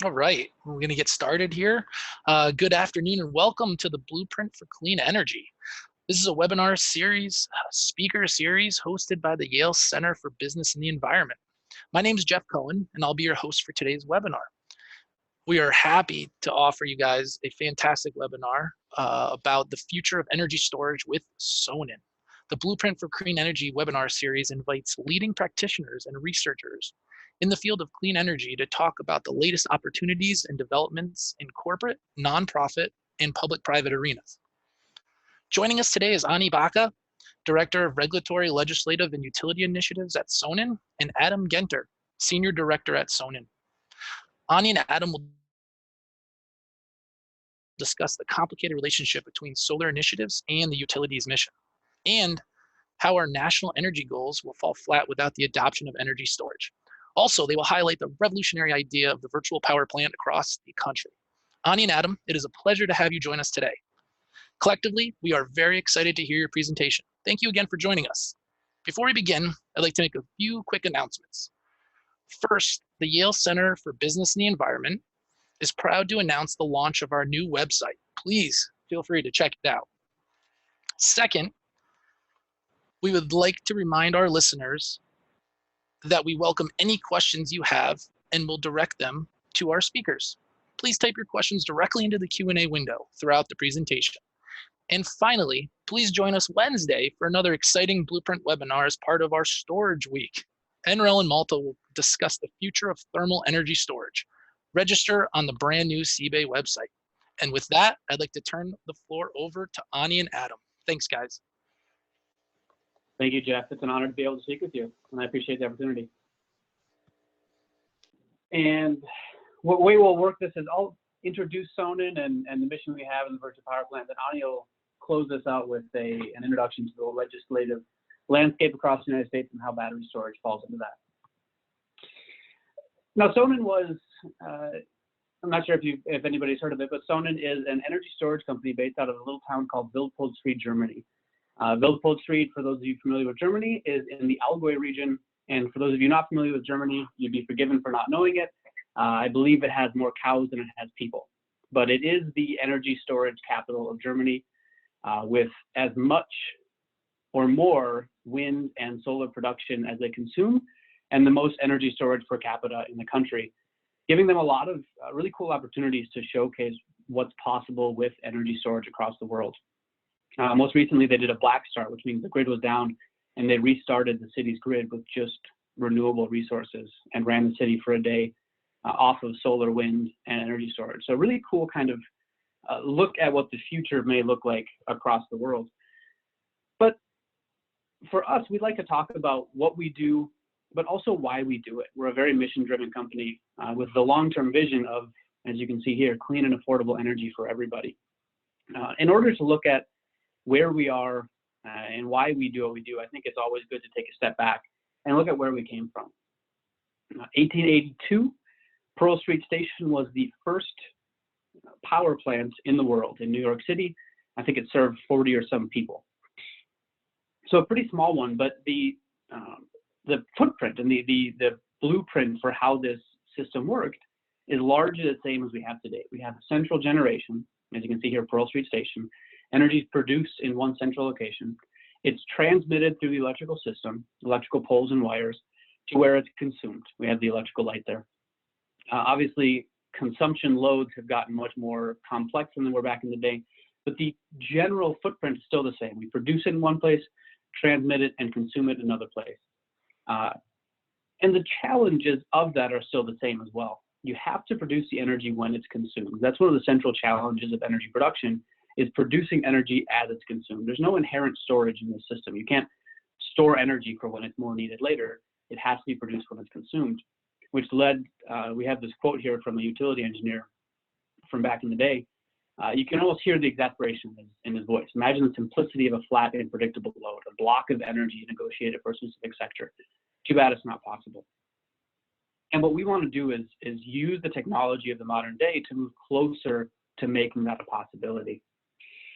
All right, we're going to get started here. Good afternoon and welcome to the Blueprint for Clean Energy. This is a webinar series, speaker series hosted by the Yale Center for Business and the Environment. My name is Jeff Cohen, and I'll be your host for today's webinar. We are happy to offer you guys a fantastic webinar about the future of energy storage with Sonnen. The Blueprint for Clean Energy webinar series invites leading practitioners and researchers in the field of clean energy to talk about the latest opportunities and developments in corporate, nonprofit, and public-private arenas. Joining us today is Backa, Director of Regulatory, Legislative, and Utility Initiatives at Sonnen, and Adam Genter, Senior Director at Sonnen. Ani and Adam will discuss the complicated relationship between solar initiatives and the utility's mission, and how our national energy goals will fall flat without the adoption of energy storage. Also, they will highlight the revolutionary idea of the virtual power plant across the country. Ani and Adam, it is a pleasure to have you join us today. Collectively, we are very excited to hear your presentation. Thank you again for joining us. Before we begin, I'd like to make a few quick announcements. First, the Yale Center for Business and the Environment is proud to announce the launch of our new website. Please feel free to check it out. Second, we would like to remind our listeners that we welcome any questions you have and will direct them to our speakers. Please type your questions directly into the Q&A window throughout the presentation. And finally, please join us Wednesday for another exciting Blueprint webinar as part of our Storage Week. NREL and Malta will discuss the future of thermal energy storage. Register on the brand new CBay website. And with that, I'd like to turn the floor over to Ani and Adam. Thanks, guys. Thank you, Jeff. It's an honor to be able to speak with you, and I appreciate the opportunity. And what way we'll work this is I'll introduce Sonnen and the mission we have in the virtual power plant, and Ani will close this out with an introduction to the legislative landscape across the United States and how battery storage falls into that. Now, Sonnen was, I'm not sure if anybody's heard of it, but Sonnen is an energy storage company based out of a little town called Wildpolsried, Germany. Wildpolsried, for those of you familiar with Germany, is in the Allgäu region. And for those of you not familiar with Germany, you'd be forgiven for not knowing it. I believe it has more cows than it has people. But it is the energy storage capital of Germany, with as much or more wind and solar production as they consume, and the most energy storage per capita in the country, giving them a lot of really cool opportunities to showcase what's possible with energy storage across the world. Most recently, they did a black start, which means the grid was down, and they restarted the city's grid with just renewable resources and ran the city for a day off of solar, wind, and energy storage. So really cool kind of look at what the future may look like across the world. But for us, we'd like to talk about what we do, but also why we do it. We're a very mission-driven company with the long-term vision of, as you can see here, clean and affordable energy for everybody. In order to look at where we are and why we do what we do, I think it's always good to take a step back and look at where we came from. 1882, Pearl Street Station was the first power plant in the world in New York City. I think it served 40 or some people. So a pretty small one, but the footprint and the blueprint for how this system worked is largely the same as we have today. We have central generation, as you can see here, Pearl Street Station. Energy is produced in one central location. It's transmitted through the electrical system, electrical poles and wires, to where it's consumed. We have the electrical light there. Obviously, consumption loads have gotten much more complex than they were back in the day, but the general footprint is still the same. We produce it in one place, transmit it, and consume it in another place. And the challenges of that are still the same as well. You have to produce the energy when it's consumed. That's one of the central challenges of energy production, is producing energy as it's consumed. There's no inherent storage in the system. You can't store energy for when it's more needed later. It has to be produced when it's consumed, which led, we have this quote here from a utility engineer from back in the day. You can almost hear the exasperation in his voice. Imagine the simplicity of a flat and predictable load, a block of energy negotiated for a specific sector. Too bad it's not possible. And what we want to do is use the technology of the modern day to move closer to making that a possibility.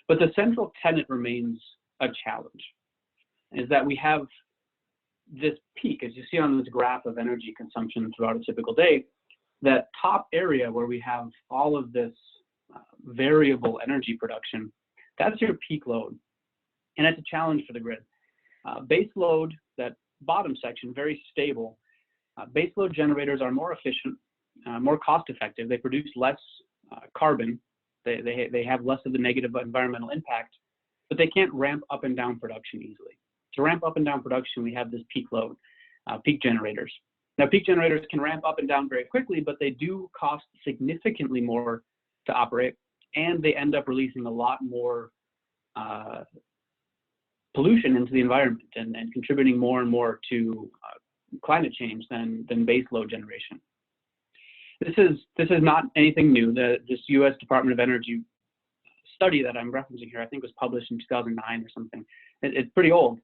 But the central tenet remains a challenge, is that we have this peak, as you see on this graph of energy consumption throughout a typical day. that top area where we have all of this variable energy production, that's your peak load. And it's a challenge for the grid. Base load, that bottom section, very stable. Base load generators are more efficient, more cost effective. They produce less carbon. They have less of the negative environmental impact, but they can't ramp up and down production easily. To ramp up and down production, we have this peak load, peak generators. Now, peak generators can ramp up and down very quickly, but they do cost significantly more to operate, and they end up releasing a lot more pollution into the environment and contributing more and more to climate change than base load generation. This is not anything new. This U.S. Department of Energy study that I'm referencing here, I think was published in 2009 or something. It's pretty old.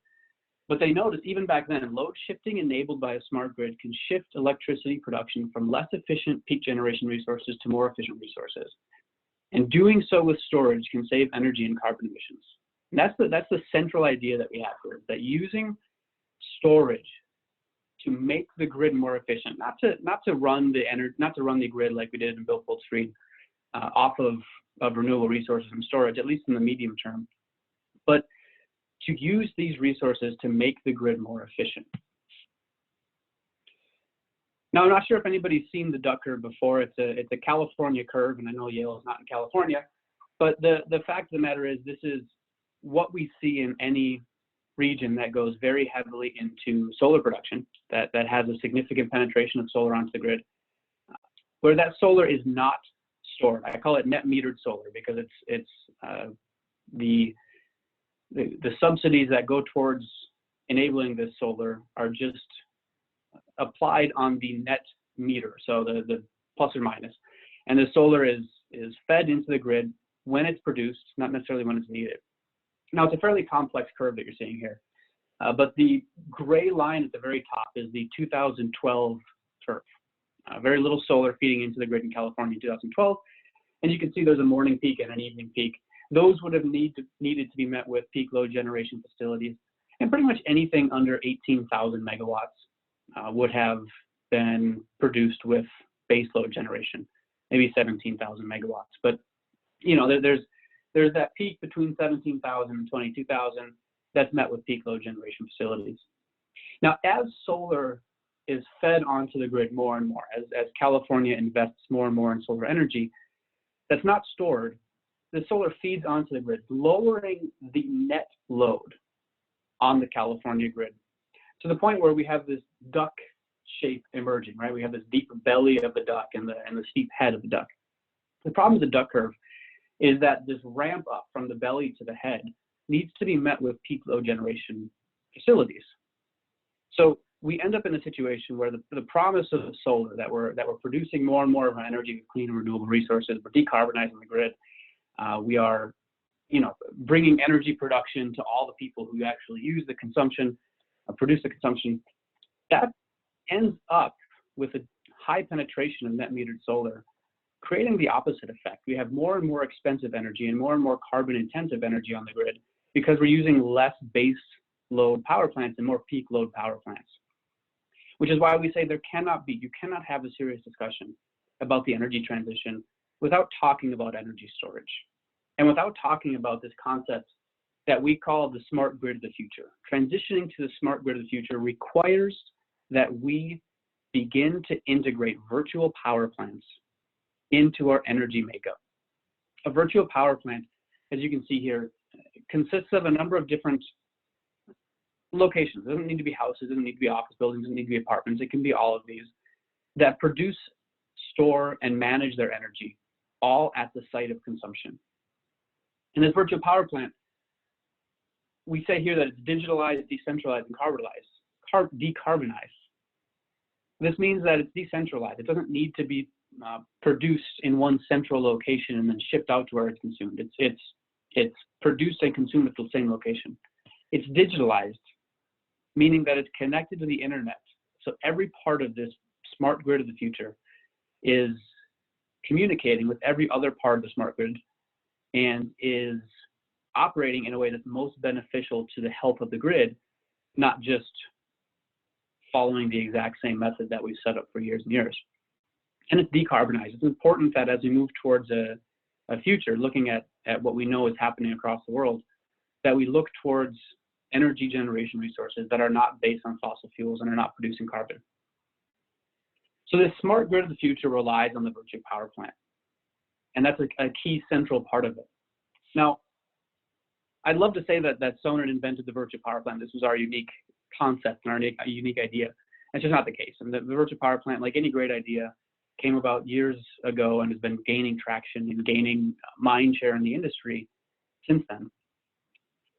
But they noticed even back then, load shifting enabled by a smart grid can shift electricity production from less efficient peak generation resources to more efficient resources. And doing so with storage can save energy and carbon emissions. And that's the central idea that we have here, that using storage to make the grid more efficient, not to run the grid like we did in Bill Full Street off of renewable resources and storage, at least in the medium term, but to use these resources to make the grid more efficient. Now, I'm not sure if anybody's seen the duck curve before. It's a California curve, and I know Yale is not in California, but the fact of the matter is this is what we see in any region that goes very heavily into solar production, that has a significant penetration of solar onto the grid, where that solar is not stored. I call it net metered solar because it's the subsidies that go towards enabling this solar are just applied on the net meter, so the plus or minus. And the solar is fed into the grid when it's produced, not necessarily when it's needed. Now, it's a fairly complex curve that you're seeing here, but the gray line at the very top is the 2012 curve. Very little solar feeding into the grid in California in 2012, and you can see there's a morning peak and an evening peak. Those would have needed to be met with peak load generation facilities, and pretty much anything under 18,000 megawatts would have been produced with base load generation, maybe 17,000 megawatts. But you know, there's that peak between 17,000 and 22,000 that's met with peak load generation facilities. Now, as solar is fed onto the grid more and more, as California invests more and more in solar energy that's not stored, the solar feeds onto the grid, lowering the net load on the California grid to the point where we have this duck shape emerging, right? We have this deep belly of the duck and the steep head of the duck. The problem with the duck curve is that this ramp up from the belly to the head needs to be met with peak load generation facilities. So we end up in a situation where the promise of the solar that we're producing more and more of our energy with clean and renewable resources, we're decarbonizing the grid, we are, bringing energy production to all the people who actually use the consumption, produce the consumption. That ends up with a high penetration of net metered solar, creating the opposite effect. We have more and more expensive energy and more carbon intensive energy on the grid because we're using less base load power plants and more peak load power plants. Which is why we say you cannot have a serious discussion about the energy transition without talking about energy storage and without talking about this concept that we call the smart grid of the future. Transitioning to the smart grid of the future requires that we begin to integrate virtual power plants into our energy makeup. A virtual power plant, as you can see here, consists of a number of different locations. It doesn't need to be houses, it doesn't need to be office buildings, it doesn't need to be apartments, it can be all of these that produce, store, and manage their energy, all at the site of consumption. In this virtual power plant, we say here that it's digitalized, decentralized, and decarbonized. This means that it's decentralized. It doesn't need to be produced in one central location and then shipped out to where it's consumed. It's produced and consumed at the same location. It's digitalized, meaning that it's connected to the internet. So every part of this smart grid of the future is communicating with every other part of the smart grid and is operating in a way that's most beneficial to the health of the grid, not just following the exact same method that we've set up for years and years. and it's decarbonized. It's important that as we move towards a future, looking at what we know is happening across the world, that we look towards energy generation resources that are not based on fossil fuels and are not producing carbon. So this smart grid of the future relies on the virtual power plant. And that's a key central part of it. Now, I'd love to say that Sonnen invented the virtual power plant. This was our unique concept and our unique idea. That's just not the case. And the virtual power plant, like any great idea, came about years ago and has been gaining traction and gaining mind share in the industry since then.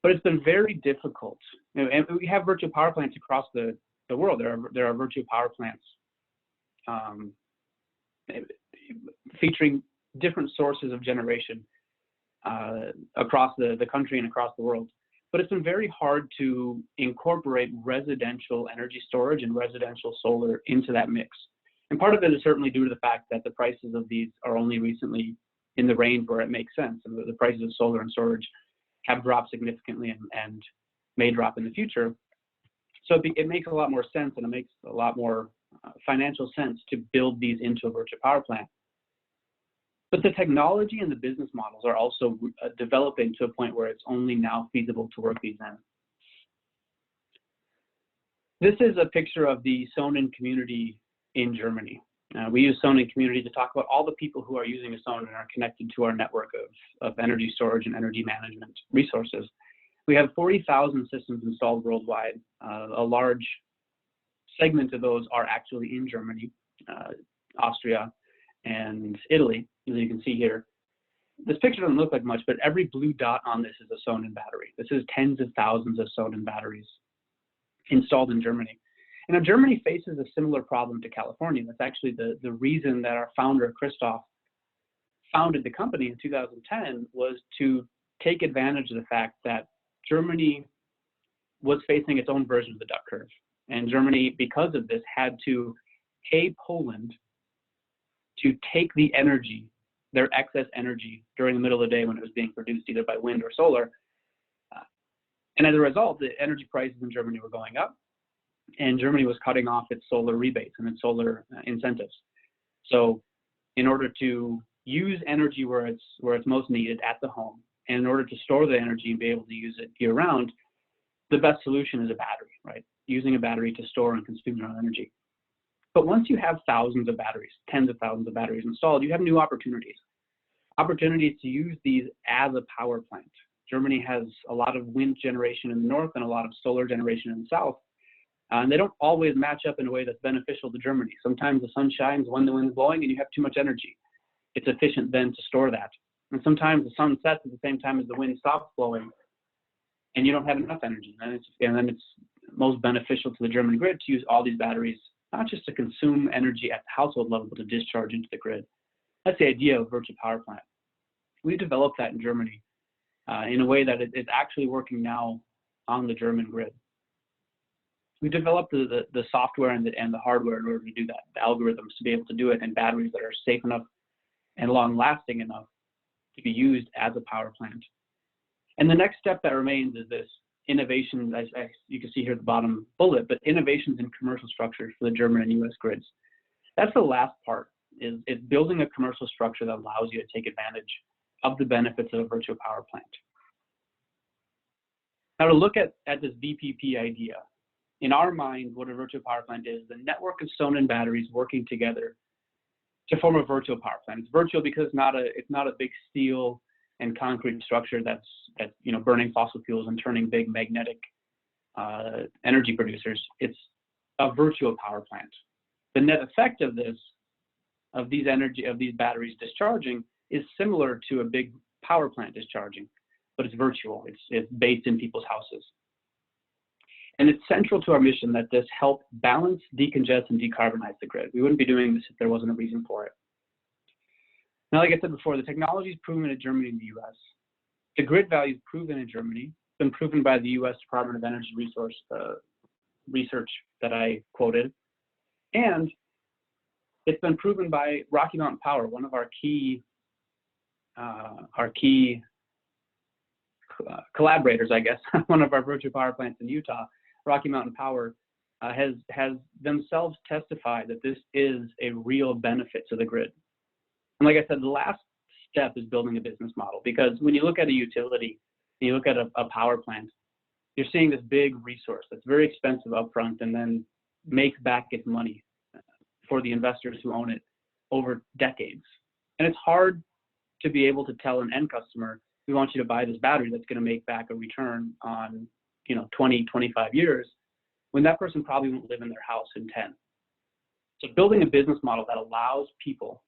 But it's been very difficult. And we have virtual power plants across the world. There are virtual power plants featuring different sources of generation across the country and across the world. But it's been very hard to incorporate residential energy storage and residential solar into that mix. And part of it is certainly due to the fact that the prices of these are only recently in the range where it makes sense. And the prices of solar and storage have dropped significantly and may drop in the future. So it makes a lot more sense, and it makes a lot more financial sense to build these into a virtual power plant. But the technology and the business models are also developing to a point where it's only now feasible to work these in. This is a picture of the Sonnen Community in Germany. We use Sonnen Community to talk about all the people who are using a Sonnen and are connected to our network of energy storage and energy management resources. We have 40,000 systems installed worldwide. A large segment of those are actually in Germany, Austria, and Italy, as you can see here. This picture doesn't look like much, but every blue dot on this is a Sonnen battery. This is tens of thousands of Sonnen batteries installed in Germany. And now Germany faces a similar problem to California. That's actually the reason that our founder, Christoph, founded the company in 2010, was to take advantage of the fact that Germany was facing its own version of the duck curve. And Germany, because of this, had to pay Poland to take the energy, their excess energy, during the middle of the day when it was being produced either by wind or solar. And as a result, the energy prices in Germany were going up, and Germany was cutting off its solar rebates and its solar incentives. So in order to use energy where it's most needed at the home, and in order to store the energy and be able to use it year round, the best solution is a battery, right? Using a battery to store and consume your own energy. But once you have thousands of batteries, tens of thousands of batteries installed, you have new opportunities. Opportunities to use these as a power plant. Germany has a lot of wind generation in the north and a lot of solar generation in the south. And they don't always match up in a way that's beneficial to Germany. Sometimes the sun shines when the wind's blowing and you have too much energy. It's efficient then to store that. And sometimes the sun sets at the same time as the wind stops blowing and you don't have enough energy. And then it's most beneficial to the German grid to use all these batteries, not just to consume energy at the household level, but to discharge into the grid. That's the idea of virtual power plant. We developed that in Germany in a way that it's actually working now on the German grid. We developed the software and the hardware in order to do that, the algorithms to be able to do it in batteries that are safe enough and long-lasting enough to be used as a power plant. And the next step that remains is this innovation, as you can see here at the bottom bullet, but innovations in commercial structures for the German and US grids. That's the last part, is building a commercial structure that allows you to take advantage of the benefits of a virtual power plant. Now to look at this VPP idea, in our mind, what a virtual power plant is the network of Sonnen batteries working together to form a virtual power plant. It's virtual because it's not a big steel and concrete structure that's burning fossil fuels and turning big magnetic energy producers. It's a virtual power plant. The net effect of these batteries discharging is similar to a big power plant discharging, but it's virtual. It's based in people's houses. And it's central to our mission that this help balance, decongest, and decarbonize the grid. We wouldn't be doing this if there wasn't a reason for it. Now, like I said before, the technology is proven in Germany and the US. The grid value is proven in Germany. It's been proven by the US Department of Energy research that I quoted. And it's been proven by Rocky Mountain Power, one of our key collaborators, I guess, one of our virtual power plants in Utah. Rocky Mountain Power has themselves testified that this is a real benefit to the grid. And like I said, the last step is building a business model, because when you look at a utility, you look at a power plant, you're seeing this big resource that's very expensive upfront and then makes back its money for the investors who own it over decades. And it's hard to be able to tell an end customer, we want you to buy this battery that's going to make back a return on 20, 25 years, when that person probably won't live in their house in 10. So building a business model that allows people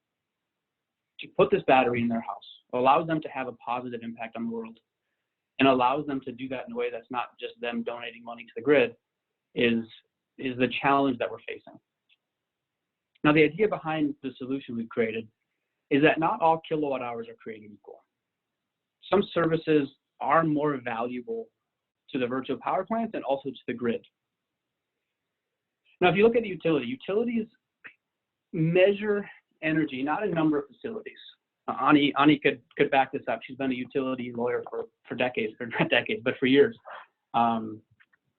to put this battery in their house, allows them to have a positive impact on the world, and allows them to do that in a way that's not just them donating money to the grid, is the challenge that we're facing. Now, the idea behind the solution we've created is that not all kilowatt hours are created equal. Some services are more valuable to the virtual power plants and also to the grid. Now, if you look at the utilities measure energy, not a number of facilities. Ani could back this up. She's been a utility lawyer for decades, or not decades, but for years.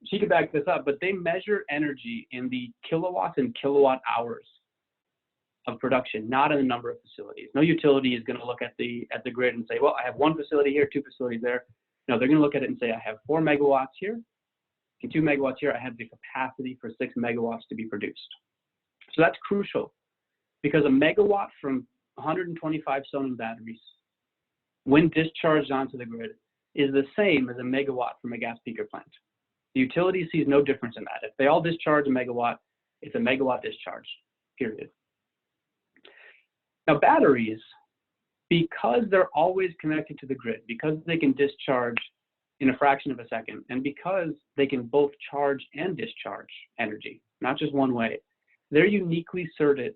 She could back this up, but they measure energy in the kilowatts and kilowatt hours of production, not in the number of facilities. No utility is going to look at the grid and say, well, I have one facility here, two facilities there. No, they're going to look at it and say, I have 4 megawatts here and 2 megawatts here. I have the capacity for 6 megawatts to be produced. So that's crucial, because a megawatt from 125 Sonnen batteries, when discharged onto the grid, is the same as a megawatt from a gas peaker plant. The utility sees no difference in that. If they all discharge a megawatt, it's a megawatt discharge, period. Now, batteries, because they're always connected to the grid, because they can discharge in a fraction of a second, and because they can both charge and discharge energy, not just one way, they're uniquely suited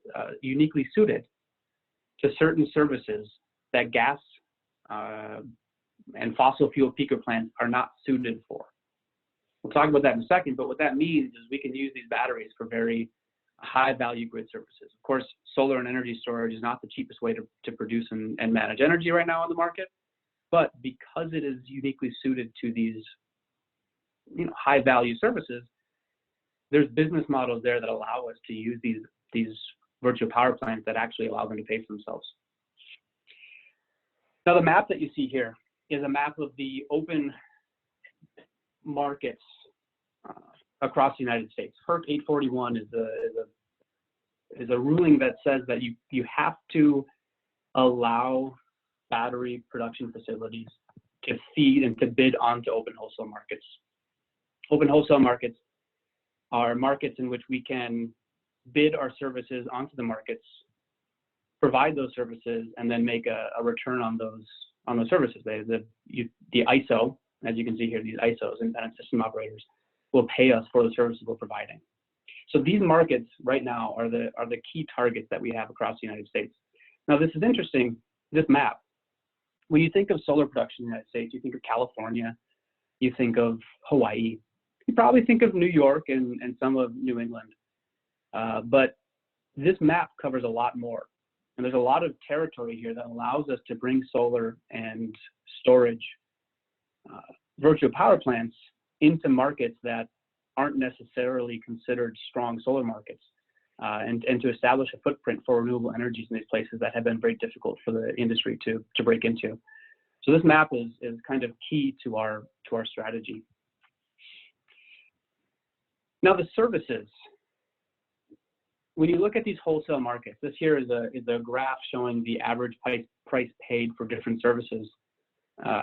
to certain services that gas and fossil fuel peaker plants are not suited for. We'll talk about that in a second, but what that means is we can use these batteries for very high value grid services. Of course, solar and energy storage is not the cheapest way to produce and manage energy right now on the market, but because it is uniquely suited to these high value services, there's business models there that allow us to use these virtual power plants that actually allow them to pay for themselves. Now, the map that you see here is a map of the open markets across the United States. HERC 841 is a ruling that says that you have to allow battery production facilities to feed and to bid onto open wholesale markets. Open wholesale markets are markets in which we can bid our services onto the markets, provide those services, and then make a return on those services. The ISO, as you can see here, these ISOs, independent system operators, will pay us for the services we're providing. So these markets right now are the key targets that we have across the United States. Now, this is interesting, this map. When you think of solar production in the United States, you think of California, you think of Hawaii, you probably think of New York and some of New England. But this map covers a lot more. And there's a lot of territory here that allows us to bring solar and storage virtual power plants into markets that aren't necessarily considered strong solar markets, and to establish a footprint for renewable energies in these places that have been very difficult for the industry to break into. So this map is kind of key to our strategy. Now, the services. When you look at these wholesale markets, this here is a graph showing the average price paid for different services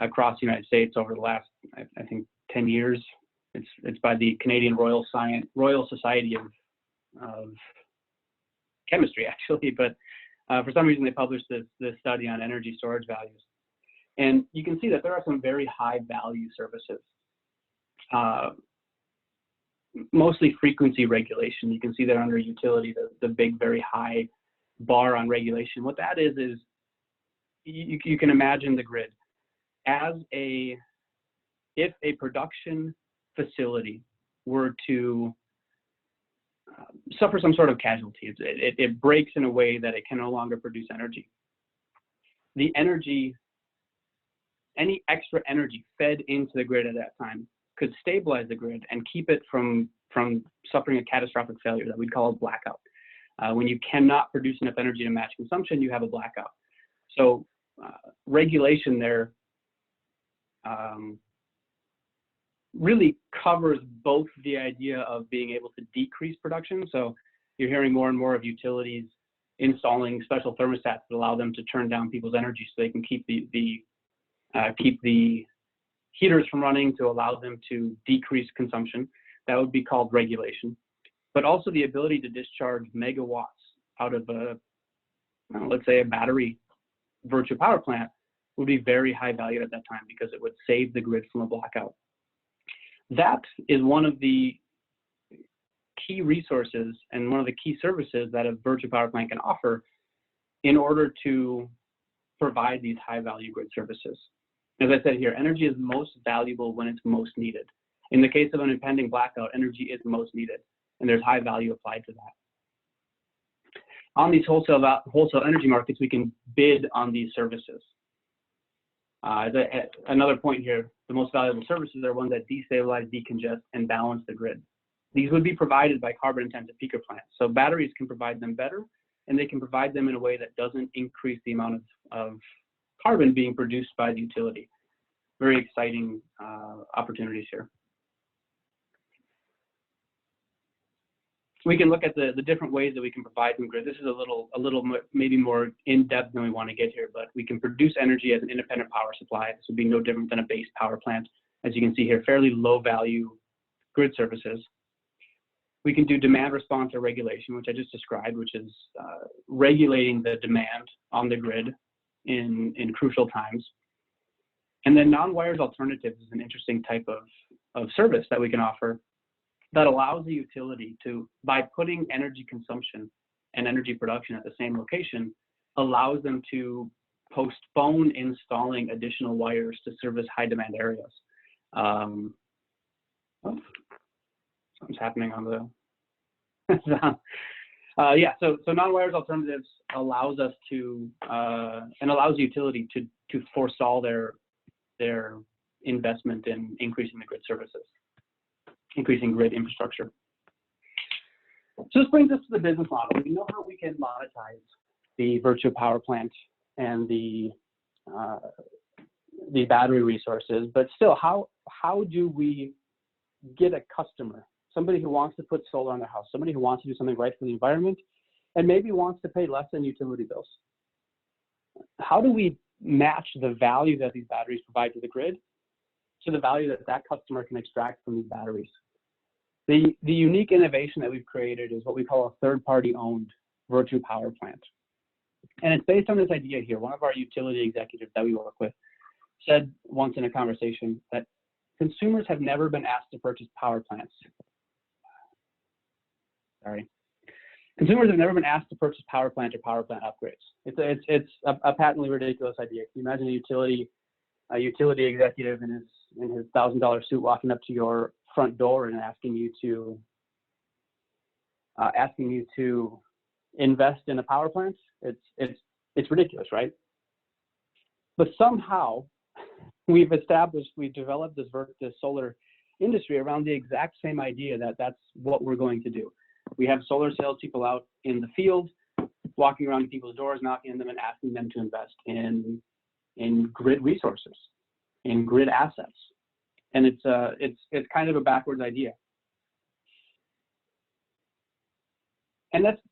across the United States over the last, I think, 10 years. It's by the Canadian Royal Society of Chemistry, actually, but for some reason they published this study on energy storage values. And you can see that there are some very high value services, mostly frequency regulation. You can see that under utility, the big, very high bar on regulation. What that is you can imagine the grid as if a production facility were to suffer some sort of casualty. It breaks in a way that it can no longer produce energy. The energy, any extra energy fed into the grid at that time could stabilize the grid and keep it from suffering a catastrophic failure that we'd call a blackout. When you cannot produce enough energy to match consumption, you have a blackout. So regulation there really covers both the idea of being able to decrease production. So you're hearing more and more of utilities installing special thermostats that allow them to turn down people's energy so they can keep the heaters from running, to allow them to decrease consumption. That would be called regulation. But also the ability to discharge megawatts out of let's say a battery virtual power plant would be very high value at that time, because it would save the grid from a blackout. That is one of the key resources and one of the key services that a virtual power plant can offer in order to provide these high value grid services. As I said here, energy is most valuable when it's most needed. In the case of an impending blackout, energy is most needed, and there's high value applied to that. On these wholesale energy markets, we can bid on these services. Another point here, the most valuable services are ones that destabilize, decongest, and balance the grid. These would be provided by carbon-intensive peaker plants. So batteries can provide them better, and they can provide them in a way that doesn't increase the amount of carbon being produced by the utility. Very exciting opportunities here. We can look at the different ways that we can provide them grid. This is a little maybe more in-depth than we want to get here, but we can produce energy as an independent power supply. This would be no different than a base power plant. As you can see here, fairly low value grid services. We can do demand response or regulation, which I just described, which is regulating the demand on the grid in crucial times. And then non-wires alternatives is an interesting type of service that we can offer that allows the utility to, by putting energy consumption and energy production at the same location, allows them to postpone installing additional wires to service high demand areas. Something's happening on the, so non-wires alternatives allows us to, and allows the utility to forestall their investment in increasing the grid services, increasing grid infrastructure. So this brings us to the business model. We know how we can monetize the virtual power plant and the battery resources, but still, how do we get a customer, somebody who wants to put solar on their house, somebody who wants to do something right for the environment, and maybe wants to pay less than utility bills? How do we match the value that these batteries provide to the grid to the value that that customer can extract from these batteries? The unique innovation that we've created is what we call a third-party owned virtual power plant. And it's based on this idea here. One of our utility executives that we work with said once in a conversation that consumers have never been asked to purchase power plants. Consumers have never been asked to purchase power plant or power plant upgrades. It's a patently ridiculous idea. Can you imagine a utility executive in his $1,000 suit walking up to your front door and asking you to invest in a power plant? It's ridiculous, right? But somehow we've developed this solar industry around the exact same idea that that's what we're going to do. We have solar salespeople out in the field, walking around people's doors, knocking on them and asking them to invest in grid resources, in grid assets. And it's kind of a backwards idea. And that's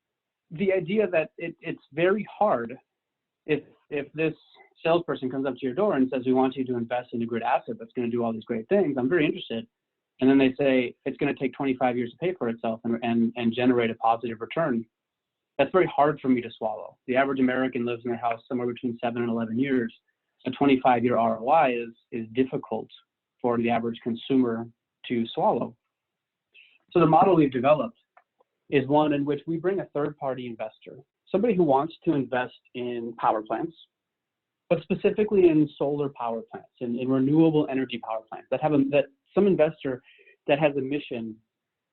the idea that it's very hard if this salesperson comes up to your door and says, we want you to invest in a grid asset that's going to do all these great things. I'm very interested. And then they say it's going to take 25 years to pay for itself and generate a positive return. That's very hard for me to swallow. The average American lives in their house somewhere between 7 and 11 years. A 25-year ROI is difficult for the average consumer to swallow. So the model we've developed is one in which we bring a third-party investor, somebody who wants to invest in power plants, but specifically in solar power plants, in renewable energy power plants, that some investor that has a mission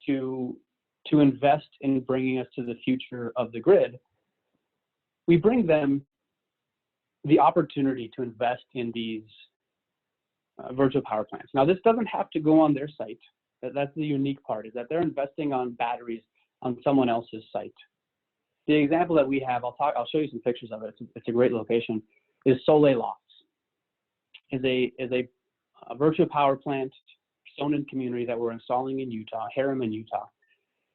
to invest in bringing us to the future of the grid. We bring them the opportunity to invest in these virtual power plants. Now, this doesn't have to go on their site. That's the unique part, is that they're investing on batteries on someone else's site. The example that we have, I'll show you some pictures of it. It's a great location. Is Soleil Lofts. Is a virtual power plant, Sonnen Community that we're installing in Utah, Harriman, Utah.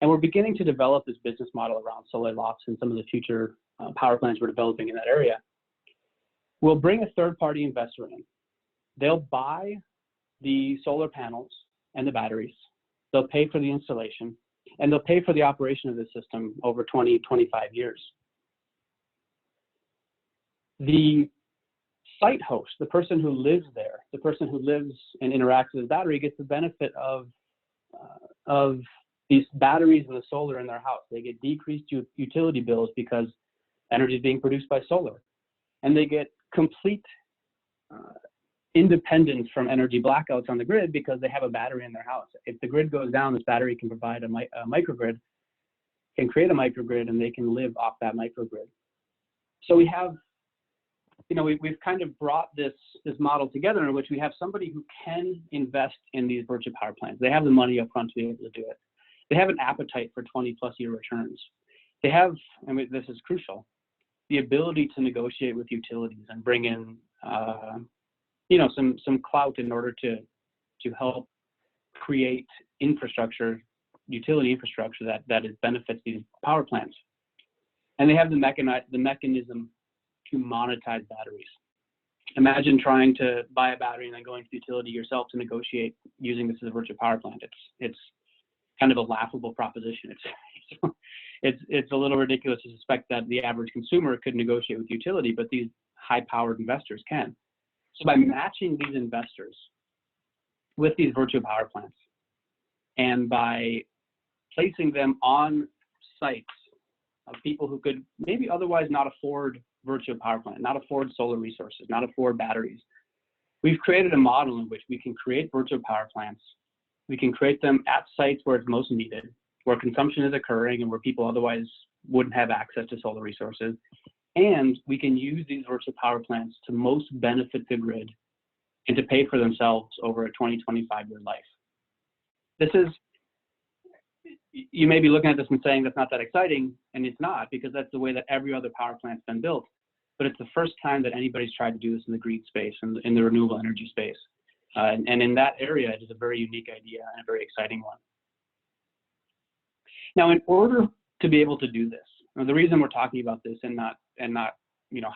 And we're beginning to develop this business model around Soleil Lofts and some of the future power plants we're developing in that area. We'll bring a third-party investor in. They'll buy the solar panels and the batteries. They'll pay for the installation, and they'll pay for the operation of the system over 20, 25 years. The site host, the person who lives there, the person who lives and interacts with the battery, gets the benefit of these batteries and the solar in their house. They get decreased utility bills because energy is being produced by solar. And they get complete independence from energy blackouts on the grid because they have a battery in their house. If the grid goes down, this battery can provide a microgrid, can create a microgrid, and they can live off that microgrid. So we have, we've kind of brought this model together in which we have somebody who can invest in these virtual power plants. They have the money up front to be able to do it. They have an appetite for 20+ year returns. They have, this is crucial, the ability to negotiate with utilities and bring in, some clout in order to help create infrastructure, utility infrastructure that benefits these power plants. And they have the mechanism to monetize batteries. Imagine trying to buy a battery and then going to the utility yourself to negotiate using this as a virtual power plant. It's kind of a laughable proposition. It's a little ridiculous to suspect that the average consumer could negotiate with utility, but these high-powered investors can. So by matching these investors with these virtual power plants and by placing them on sites of people who could maybe otherwise not afford virtual power plant, not afford solar resources, not afford batteries, we've created a model in which we can create virtual power plants. We can create them at sites where it's most needed, where consumption is occurring and where people otherwise wouldn't have access to solar resources. And we can use these virtual power plants to most benefit the grid and to pay for themselves over a 20, 25-year life. This is, you may be looking at this and saying that's not that exciting, and it's not, because that's the way that every other power plant's been built. But it's the first time that anybody's tried to do this in the green space and in the renewable energy space. And in that area, it is a very unique idea and a very exciting one. Now, in order to be able to do this, the reason we're talking about this and not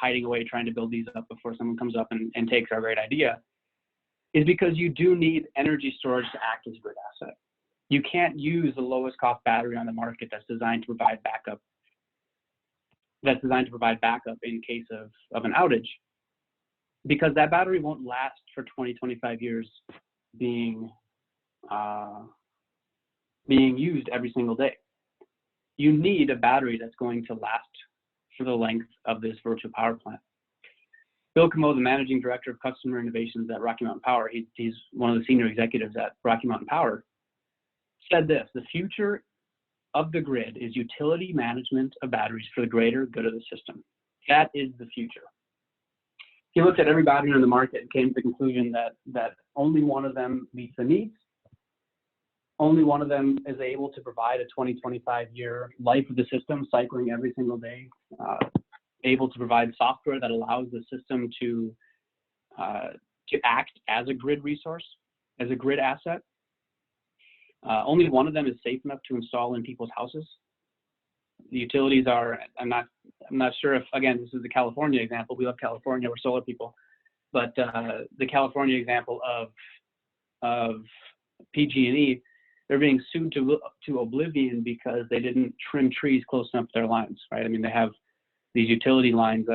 hiding away trying to build these up before someone comes up and takes our great idea, is because you do need energy storage to act as a grid asset. You can't use the lowest cost battery on the market that's designed to provide backup. That's designed to provide backup in case of an outage, because that battery won't last for 20, 25 years being used every single day. You need a battery that's going to last for the length of this virtual power plant. Bill Camo, the managing director of customer innovations at Rocky Mountain Power, he's one of the senior executives at Rocky Mountain Power, said this: the future of the grid is utility management of batteries for the greater good of the system. That is the future. He looked at every battery on the market and came to the conclusion that only one of them meets the needs. Only one of them is able to provide a 20, 25-year life of the system, cycling every single day, able to provide software that allows the system to act as a grid resource, as a grid asset. Only one of them is safe enough to install in people's houses. The utilities are, I'm not sure if, again, this is the California example. We love California, we're solar people. But the California example of PG&E, they're being sued to oblivion because they didn't trim trees close enough to their lines, right? I mean, they have these utility lines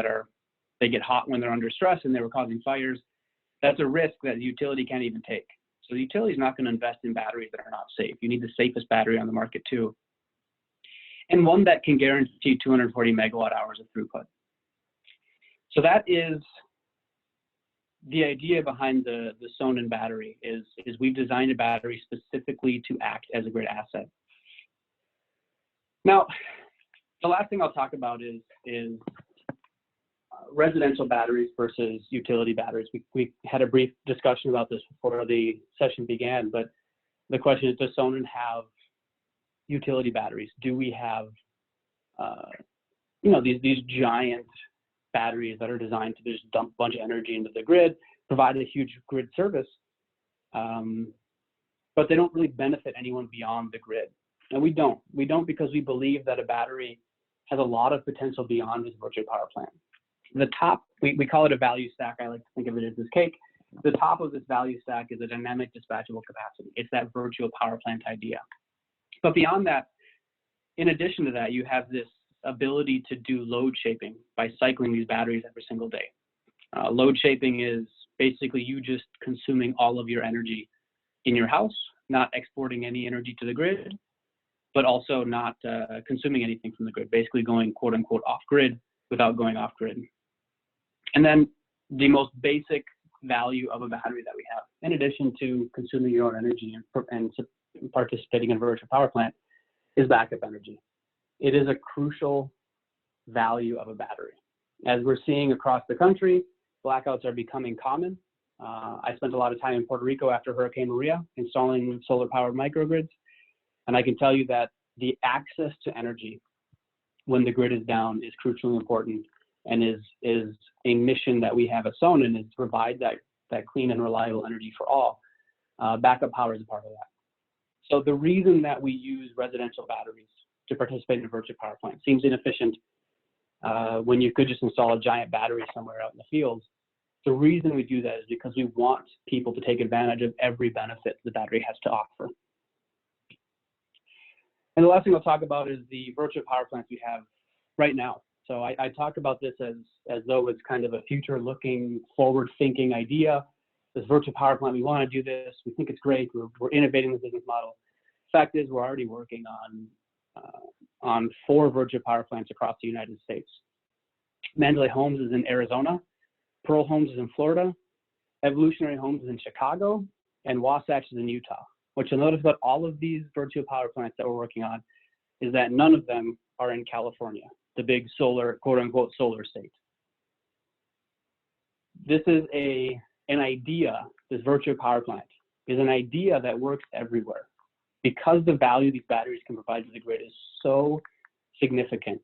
they get hot when they're under stress and they were causing fires. That's a risk that the utility can't even take. So the utility is not going to invest in batteries that are not safe. You need the safest battery on the market too. And one that can guarantee 240 megawatt hours of throughput. So that is the idea behind the Sonnen battery is we've designed a battery specifically to act as a grid asset. Now, the last thing I'll talk about is residential batteries versus utility batteries. We had a brief discussion about this before the session began, but the question is, does Sonnen have utility batteries? Do we have, these giant batteries that are designed to just dump a bunch of energy into the grid, provide a huge grid service, but they don't really benefit anyone beyond the grid? And we don't. We don't because we believe that a battery has a lot of potential beyond this virtual power plant. The top, we call it a value stack. I like to think of it as this cake. The top of this value stack is a dynamic dispatchable capacity. It's that virtual power plant idea. But beyond that, in addition to that, you have this ability to do load shaping by cycling these batteries every single day. Load shaping is basically you just consuming all of your energy in your house, not exporting any energy to the grid, but also not consuming anything from the grid, basically going quote unquote off grid without going off grid. And then the most basic value of a battery that we have, in addition to consuming your own energy and participating in a virtual power plant, is backup energy. It is a crucial value of a battery. As we're seeing across the country, blackouts are becoming common. I spent a lot of time in Puerto Rico after Hurricane Maria installing solar powered microgrids. And I can tell you that the access to energy when the grid is down is crucially important, and is a mission that we have at Sonnen, is to provide that clean and reliable energy for all. Backup power is a part of that. So the reason that we use residential batteries to participate in a virtual power plant seems inefficient when you could just install a giant battery somewhere out in the fields. The reason we do that is because we want people to take advantage of every benefit the battery has to offer. And the last thing I'll talk about is the virtual power plants we have right now. So I talk about this as though it's kind of a future-looking, forward-thinking idea. This virtual power plant, we want to do this. We think it's great. We're innovating the business model. Fact is, we're already working on 4 virtual power plants across the United States. Mandalay Homes is in Arizona. Pearl Homes is in Florida. Evolutionary Homes is in Chicago. And Wasatch is in Utah. What you'll notice about all of these virtual power plants that we're working on is that none of them are in California, the big solar, quote unquote, solar state. This is an idea, this virtual power plant is an idea that works everywhere. Because the value these batteries can provide to the grid is so significant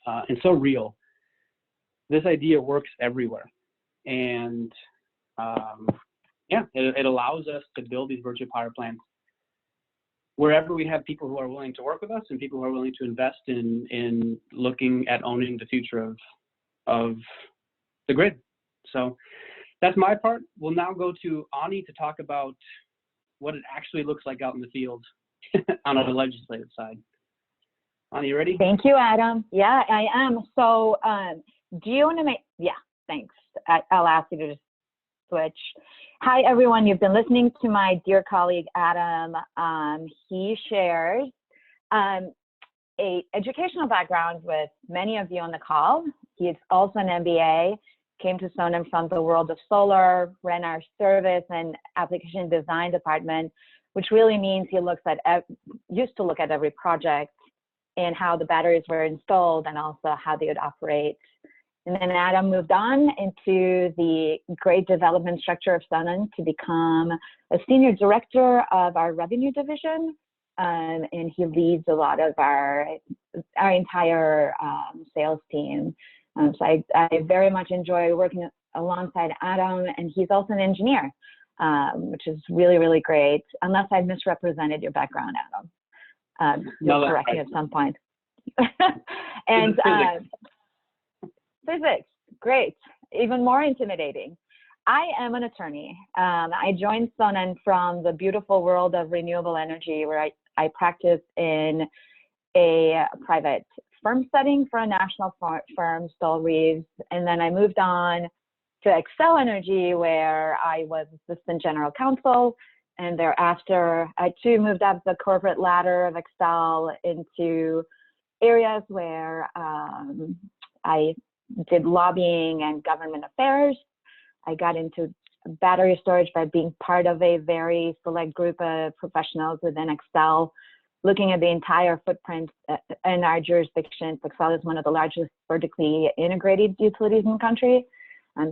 and so real, this idea works everywhere. And it allows us to build these virtual power plants wherever we have people who are willing to work with us and people who are willing to invest in looking at owning the future of the grid. So that's my part. We'll now go to Ani to talk about what it actually looks like out in the field on a legislative side. Ani, you ready? Thank you, Adam. Yeah, I am. So do you want to make, yeah, thanks. I'll ask you to just switch. Hi, everyone. You've been listening to my dear colleague, Adam. He shares a educational background with many of you on the call. He is also an MBA, came to Sonnen from the world of solar, ran our service and application design department, which really means he used to look at every project and how the batteries were installed and also how they would operate. And then Adam moved on into the great development structure of Sonnen to become a senior director of our revenue division. And he leads a lot of our entire sales team. So I very much enjoy working alongside Adam, and he's also an engineer, which is really, really great, unless I misrepresented your background, Adam. You'll correct me at some point. And physics, great, even more intimidating. I am an attorney. I joined Sonnen from the beautiful world of renewable energy, where I practiced in a private firm setting for a national firm, Stoll Reeves, and then I moved on to Excel Energy, where I was assistant general counsel, and thereafter I too moved up the corporate ladder of Excel into areas where I did lobbying and government affairs. I got into battery storage by being part of a very select group of professionals within Excel, looking at the entire footprint in our jurisdiction. Excel is one of the largest vertically integrated utilities in the country.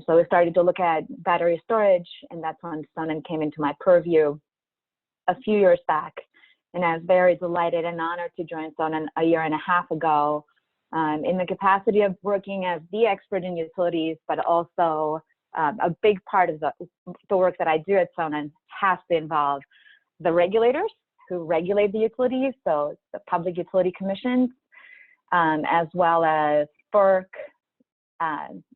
So we started to look at battery storage, and that's when Sonnen came into my purview a few years back. And I was very delighted and honored to join Sonnen a year and a half ago in the capacity of working as the expert in utilities, but also a big part of the work that I do at Sonnen has to involve the regulators who regulate the utilities, so the Public Utility Commissions, as well as FERC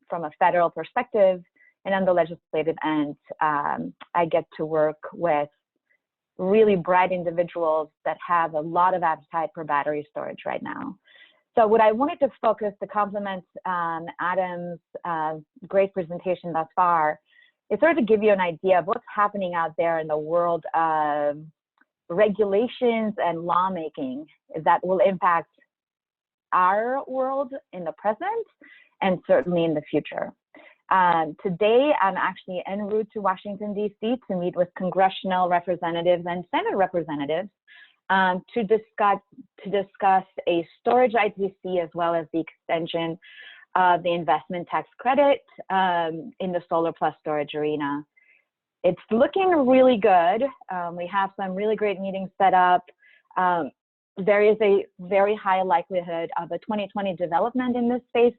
from a federal perspective. And on the legislative end, I get to work with really bright individuals that have a lot of appetite for battery storage right now. So what I wanted to focus to complement Adam's great presentation thus far is sort of to give you an idea of what's happening out there in the world of regulations and lawmaking that will impact our world in the present and certainly in the future. Today, I'm actually en route to Washington, D.C. to meet with congressional representatives and Senate representatives to discuss a storage ITC as well as the extension of the investment tax credit in the solar plus storage arena. It's looking really good. We have some really great meetings set up. There is a very high likelihood of a 2020 development in this space.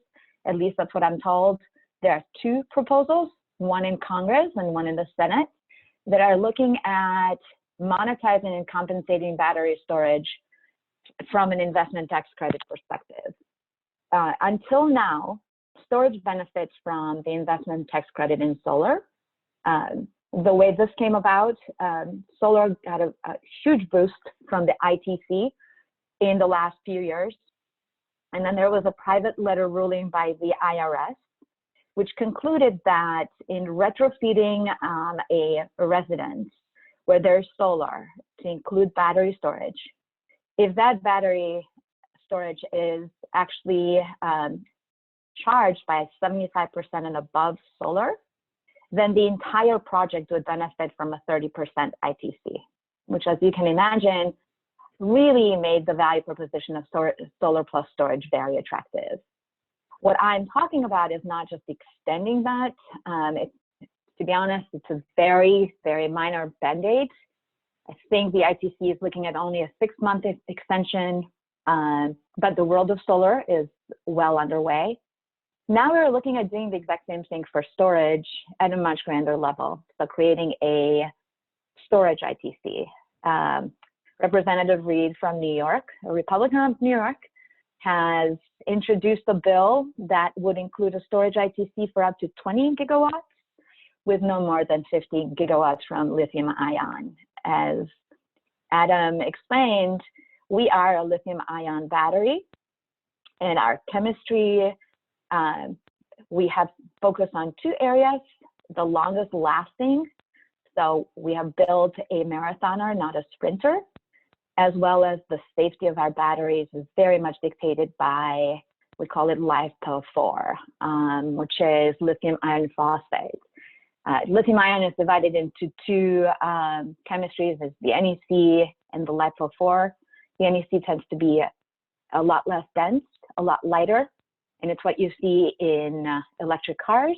At least that's what I'm told. There are two proposals, one in Congress and one in the Senate, that are looking at monetizing and compensating battery storage from an investment tax credit perspective. Until now, storage benefits from the investment tax credit in solar. The way this came about, solar got a huge boost from the ITC in the last few years. And then there was a private letter ruling by the IRS, which concluded that in retrofitting a residence where there's solar to include battery storage, if that battery storage is actually charged by 75% and above solar, then the entire project would benefit from a 30% ITC, which, as you can imagine, really made the value proposition of solar plus storage very attractive. What I'm talking about is not just extending that. To be honest, it's a very, very minor band-aid. I think the ITC is looking at only a 6-month extension, but the world of solar is well underway. Now we're looking at doing the exact same thing for storage at a much grander level. So creating a storage ITC. Representative Reed from New York, a Republican of New York, has introduced a bill that would include a storage ITC for up to 20 gigawatts with no more than 50 gigawatts from lithium ion. As Adam explained, we are a lithium ion battery, and our chemistry, we have focused on two areas, the longest lasting. So we have built a marathoner, not a sprinter, as well as the safety of our batteries is very much dictated by, we call it LiFePO4, which is lithium iron phosphate. Lithium ion is divided into two chemistries, as the NEC and the LiFePO4. The NEC tends to be a lot less dense, a lot lighter, and it's what you see in electric cars.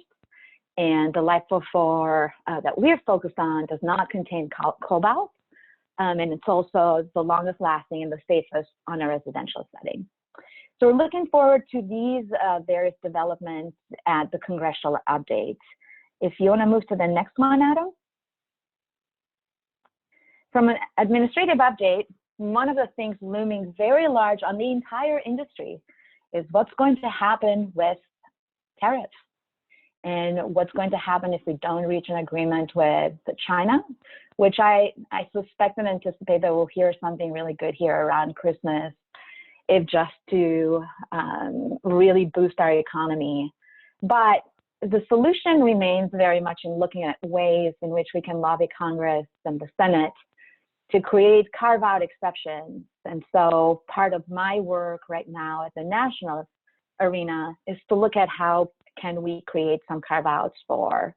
And the LiFePO4 that we're focused on does not contain cobalt, and it's also the longest lasting and the safest on a residential setting. So we're looking forward to these various developments at the congressional update. If you want to move to the next one, Adam. From an administrative update, one of the things looming very large on the entire industry is what's going to happen with tariffs and what's going to happen if we don't reach an agreement with China, which I suspect and anticipate that we'll hear something really good here around Christmas, if just to really boost our economy. But the solution remains very much in looking at ways in which we can lobby Congress and the Senate to create carve-out exceptions. And so part of my work right now at the national arena is to look at how can we create some carve-outs for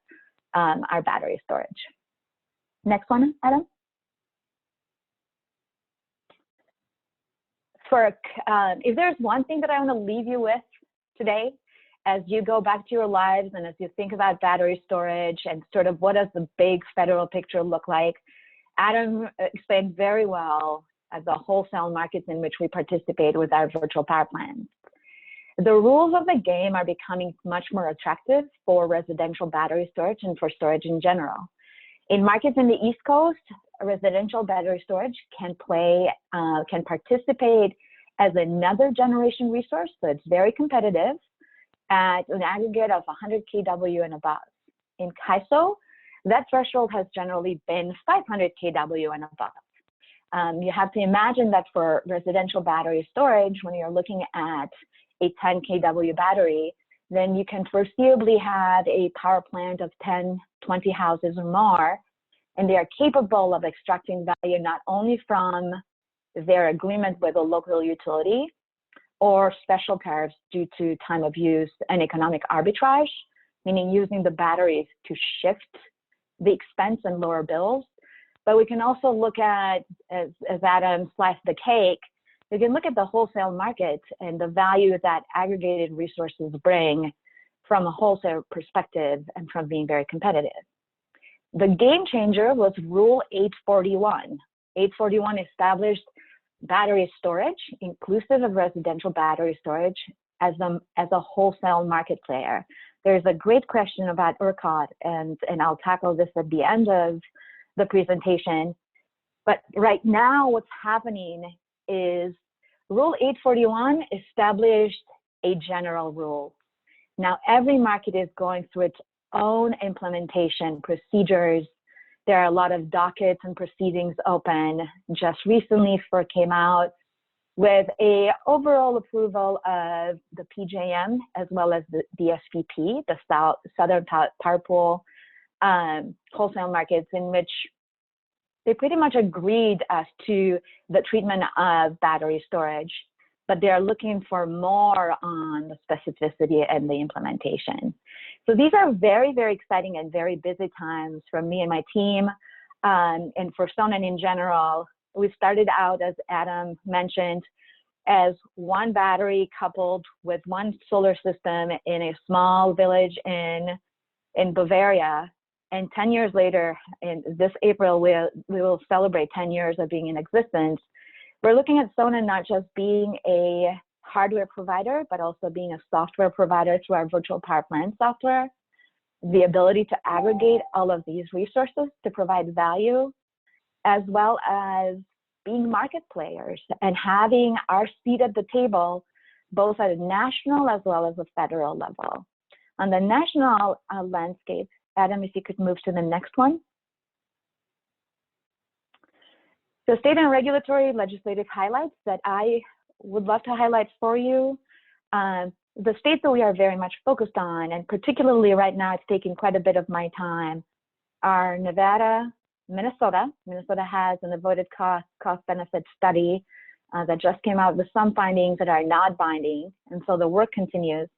our battery storage. Next one, Adam. if there's one thing that I want to leave you with today, as you go back to your lives and as you think about battery storage and sort of what does the big federal picture look like, Adam explained very well the wholesale markets in which we participate with our virtual power plants. The rules of the game are becoming much more attractive for residential battery storage and for storage in general. In markets in the East Coast, residential battery storage can participate as another generation resource, so it's very competitive at an aggregate of 100 kW and above. In CAISO, that threshold has generally been 500 kW and above. You have to imagine that for residential battery storage, when you're looking at a 10 kW battery, then you can foreseeably have a power plant of 10, 20 houses or more, and they are capable of extracting value not only from their agreement with a local utility or special tariffs due to time of use and economic arbitrage, meaning using the batteries to shift the expense and lower bills. But we can also look at, as Adam sliced the cake, we can look at the wholesale market and the value that aggregated resources bring from a wholesale perspective and from being very competitive. The game changer was Rule 841. 841 established battery storage, inclusive of residential battery storage, as a wholesale market player. There's a great question about ERCOT, and I'll tackle this at the end of the presentation. But right now, what's happening is Rule 841 established a general rule. Now, every market is going through its own implementation procedures. There are a lot of dockets and proceedings open. Just recently, FERC came out with a overall approval of the PJM as well as the SPP, the Southern Power Pool wholesale markets, in which they pretty much agreed as to the treatment of battery storage, but they're looking for more on the specificity and the implementation. So these are very, very exciting and very busy times for me and my team, and for Sonnen in general. We started out, as Adam mentioned, as one battery coupled with one solar system in a small village in Bavaria. And 10 years later, in this April, we will celebrate 10 years of being in existence. We're looking at Sonnen not just being a hardware provider, but also being a software provider through our virtual power plant software, the ability to aggregate all of these resources to provide value, as well as being market players and having our seat at the table, both at a national as well as a federal level. On the national landscape, Adam, if you could move to the next one. So state and regulatory legislative highlights that I would love to highlight for you. The states that we are very much focused on, and particularly right now it's taking quite a bit of my time, are Nevada, Minnesota. Minnesota has an avoided cost-benefit study that just came out with some findings that are not binding, and so the work continues.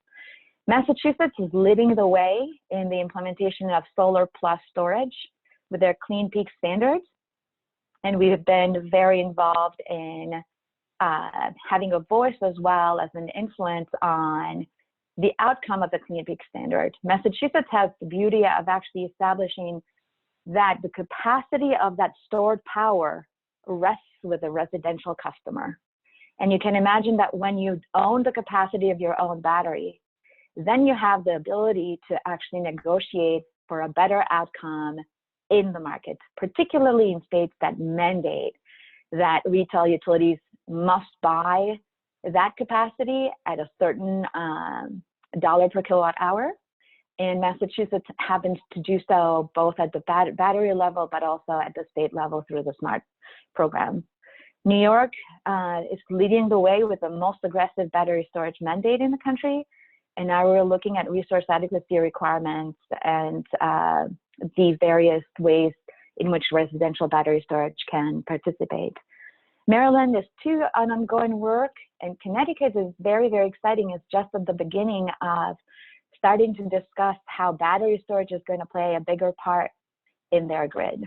Massachusetts is leading the way in the implementation of solar plus storage with their Clean Peak standards. And we have been very involved in having a voice as well as an influence on the outcome of the Clean Peak standard. Massachusetts has the beauty of actually establishing that the capacity of that stored power rests with the residential customer. And you can imagine that when you own the capacity of your own battery, then you have the ability to actually negotiate for a better outcome in the market, particularly in states that mandate that retail utilities must buy that capacity at a certain dollar per kilowatt hour. And Massachusetts happens to do so both at the battery level, but also at the state level through the SMART program. New York is leading the way with the most aggressive battery storage mandate in the country. And now we're looking at resource adequacy requirements and the various ways in which residential battery storage can participate. Maryland is too an ongoing work, and Connecticut is very, very exciting. It's just at the beginning of starting to discuss how battery storage is going to play a bigger part in their grid.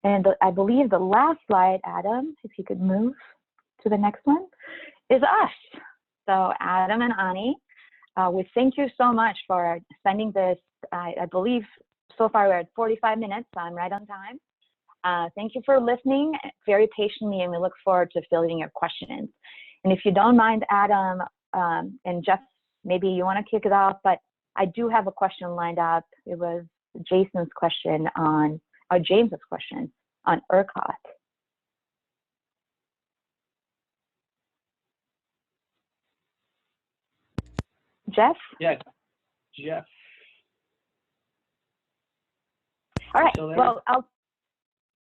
And I believe the last slide, Adam, if you could move. to the next one, is us. So Adam and Ani, we thank you so much for spending this, I believe so far we're at 45 minutes, so I'm right on time. Thank you for listening very patiently, and we look forward to fielding your questions. And if you don't mind, Adam and Jeff, maybe you want to kick it off, but I do have a question lined up. It was Jason's question on, or James's question on ERCOT. Jeff? Yeah, Jeff. All right, well,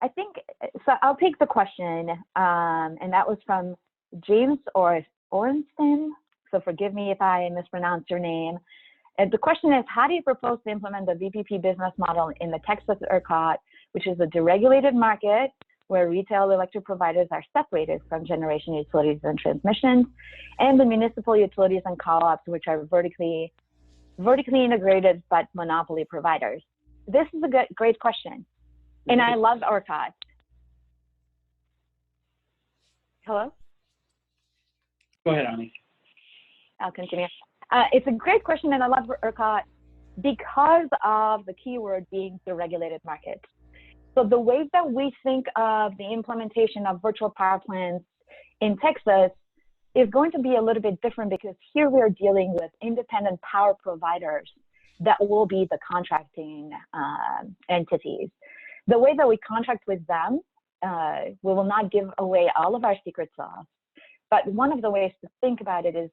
I think, so I'll take the question, and that was from James Orenston, so forgive me if I mispronounce your name. And the question is, how do you propose to implement the VPP business model in the Texas ERCOT, which is a deregulated market where retail electric providers are separated from generation utilities and transmission, and the municipal utilities and co-ops, which are vertically integrated but monopoly providers? This is a great question. And I love ERCOT. Hello? Go ahead, Ani. I'll continue. It's a great question, and I love ERCOT because of the keyword being the regulated market. So the way that we think of the implementation of virtual power plants in Texas is going to be a little bit different, because here we're dealing with independent power providers that will be the contracting entities. The way that we contract with them, we will not give away all of our secret sauce, but one of the ways to think about it is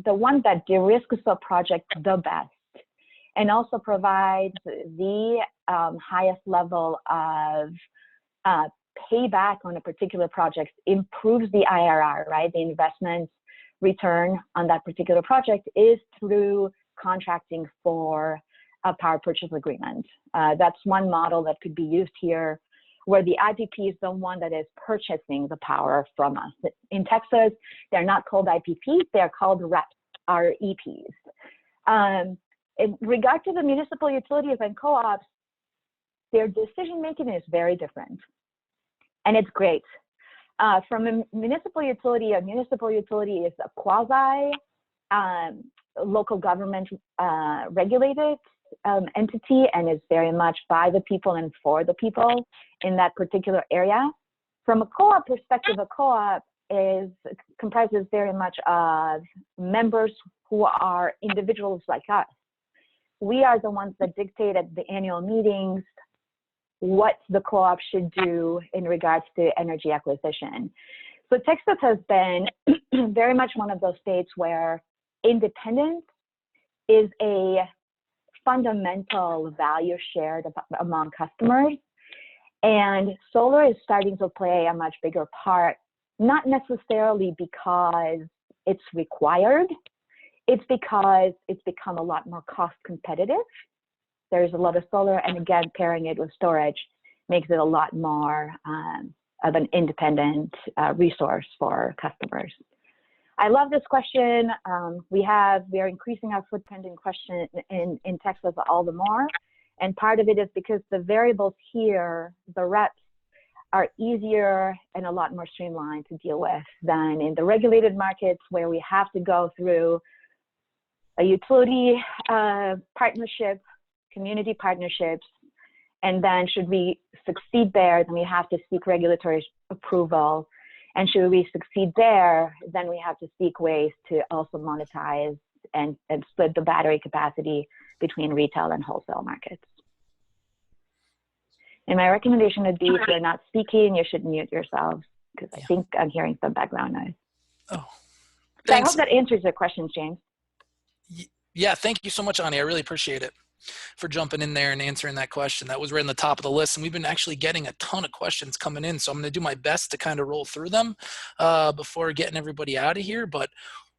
the one that de-risks the project the best and also provides the highest level of payback on a particular project, improves the IRR, right? The investment return on that particular project is through contracting for a power purchase agreement. That's one model that could be used here, where the IPP is the one that is purchasing the power from us. In Texas, they're not called IPPs, they're called REPs, REPs. In regard to the municipal utilities and co-ops, their decision-making is very different, and it's great. From a municipal utility is a quasi local government regulated entity, and is very much by the people and for the people in that particular area. From a co-op perspective, a co-op comprises very much of members who are individuals like us. We are the ones that dictate at the annual meetings what the co-op should do in regards to energy acquisition. So Texas has been very much one of those states where independence is a fundamental value shared among customers. And solar is starting to play a much bigger part, not necessarily because it's required, it's because it's become a lot more cost competitive. There's a lot of solar, and again, pairing it with storage makes it a lot more of an independent resource for customers. I love this question. We are increasing our footprint in Texas all the more. And part of it is because the variables here, the reps, are easier and a lot more streamlined to deal with than in the regulated markets, where we have to go through a utility partnership, community partnerships, and then should we succeed there, then we have to seek regulatory approval. And should we succeed there, then we have to seek ways to also monetize and split the battery capacity between retail and wholesale markets. And my recommendation would be, if you're not speaking, you should mute yourselves, because I think I'm hearing some background noise. Oh, so I hope that answers your questions, James. Yeah, thank you so much, Ani. I really appreciate it for jumping in there and answering that question. That was right on the top of the list, and we've been actually getting a ton of questions coming in, so I'm going to do my best to kind of roll through them before getting everybody out of here. But